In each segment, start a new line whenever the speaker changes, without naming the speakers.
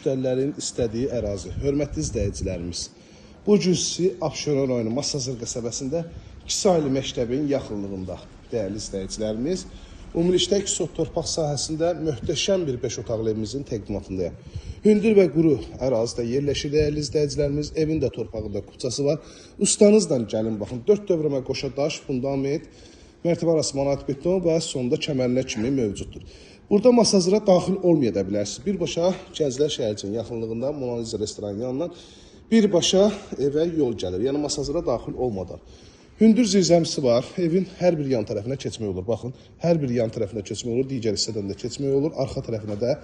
Müştərilərin istədiyi ərazi. Hörmətli izləyicilərimiz, bu gün sizi Abşeron rayonu Masazır qəsəbəsində 2 saylı məktəbin yaxınlığında, dəyərli izləyicilərimiz, ümumilikdə 2 sot torpaq sahəsində möhtəşəm bir 5 otaqlı evimizin təqdimatındayım. Hündür və quru ərazidə yerləşir, dəyərli izləyicilərimiz, evin də torpağında kupçası var. Ustanızla gəlin baxın, 4 dövrəmə qoşa daş, fundament, mərtəbə arası manat beton və sonunda kəmərlər kimi mövcuddur. Burada Masazıra daxil olmaya da bilərsiniz. Birbaşa Gənclər şəhərcinin yaxınlığında Monaliza restoranın yanından birbaşa evə yol gəlir. Yəni Masazıra daxil olmadan. Hündür zirzəmisi var. Evin hər bir yan tərəfinə keçmək olur. Baxın, hər bir yan tərəfinə keçmək olur. Digər hissədən də keçmək olur. Arxa tərəfinə də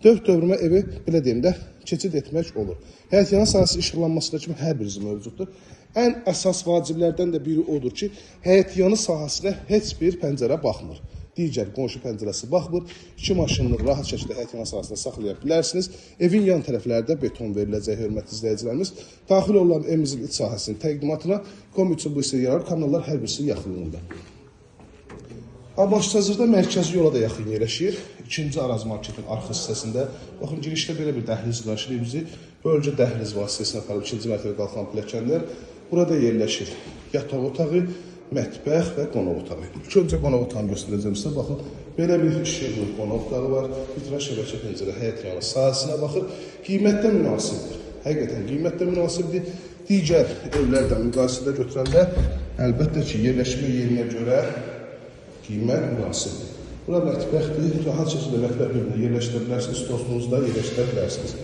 4 dövrümə evi belə deyim də keçid etmək olur. Həyətyanı sahəsi işıqlanması da kimi hər birisi mövcuddur. Ən əsas vaciblərdən də biri odur ki, həyətyanı sahəsinə heç bir pəncərə baxmır. Digər qonşu pəncərəsi baxmır. 2 maşınlıq rahat şəkildə həyətyanı sahəsində saxlaya bilərsiniz. Evin yan tərəflərdə beton veriləcək, hörmətli izləyicilərimiz. Daxil olan evimizin iç sahəsinin təqdimatına komi üçün bu hissəyə yarar. Kanallar hər birisi yaxınlığında. Masazırda mərkəzi yola da yaxın yerləşir. 2-ci Araz marketin arxa hissəsində. Baxın, girişdə belə bir dəhliz qarşılayır bizi. Bölgə dəhliz vasitəsilə aparıb 2-ci mərtəbə qalxan pilləkənlər. Burada yerləşir yataq otağı, mətbəx və qonaq otağı. İlk öncə qonaq otağını göstərəcəm sizə. Baxın, belə bir işıqlı qonaq otağı var. Vitraj şəbəkə pəncərə həyətyanı sahəsinə baxır. Qiymətdə münasibdir. Həqiqətən qiymətdə münasibdir. Digər evlərdə müqayisədə götürəndə əlbəttə ki, yerləşmə yerinə görə qiymət münasibdir. Bura mətbəxdir. Rahat şəkildə mətbəx bölümünə yerləşdirə bilərsiniz. Stolunuzda yerləşdirə bilərsiniz.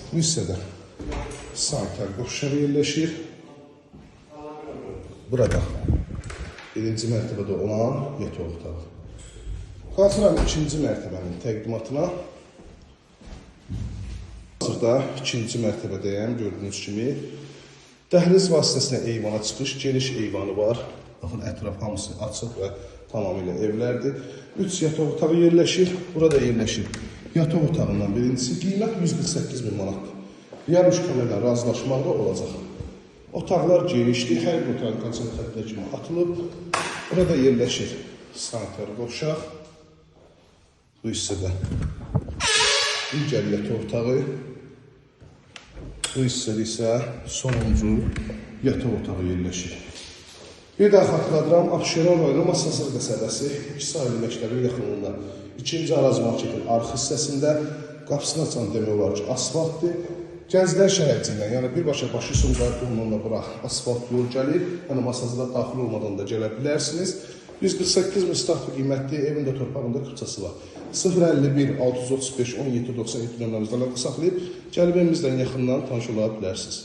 Bu hissədə sanitar qovşağı yerləşir. Burada 1-ci mərtəbədə olan yataq otağı. Qalxıram 2-ci mərtəbənin təqdimatına. Hazırda 2-ci mərtəbədəyəm, gördüyünüz kimi. Dəhliz vasitəsilə eyvana çıxış, geniş eyvanı var. Baxın, ətraf hamısı açıq və tamamilə evlərdir. 3 yataq otağı yerləşir. Burada yerləşir yataq otağından birincisi. Qiymət 148.000 manatdır. Diğer müştərilərlə razılaşmaqda olacaq. Otaqlar genişdir, hər bir otağın konsentrətlə kimi atılıb. Burada yerləşir sanitar qovşaq. Bu hissədə digər yataq otağı. Bu hissədə isə sonuncu yataq otağı yerləşir. Bir daha xatırladıram, Abşeron rayonu Masazır qəsəbəsi 2 saylı məktəbin yaxınlığında 2-ci Araz marketin arxa hissəsində qapısını açan demək olar ki, asfaltdır. Gənclər şəhərcindən, yəni birbaşa başı Sumqayıt yolundan bura asfalt yol gəlir. Yəni Masazıra daxil olmadan da gələ bilərsiniz. 148.000 start qiymətli evin də torpağında kupçası var. 051 635 17 97 nömrəmizdən əlaqə saxlayıb gəlib evimizdən yaxından tanış ola bilərsiniz.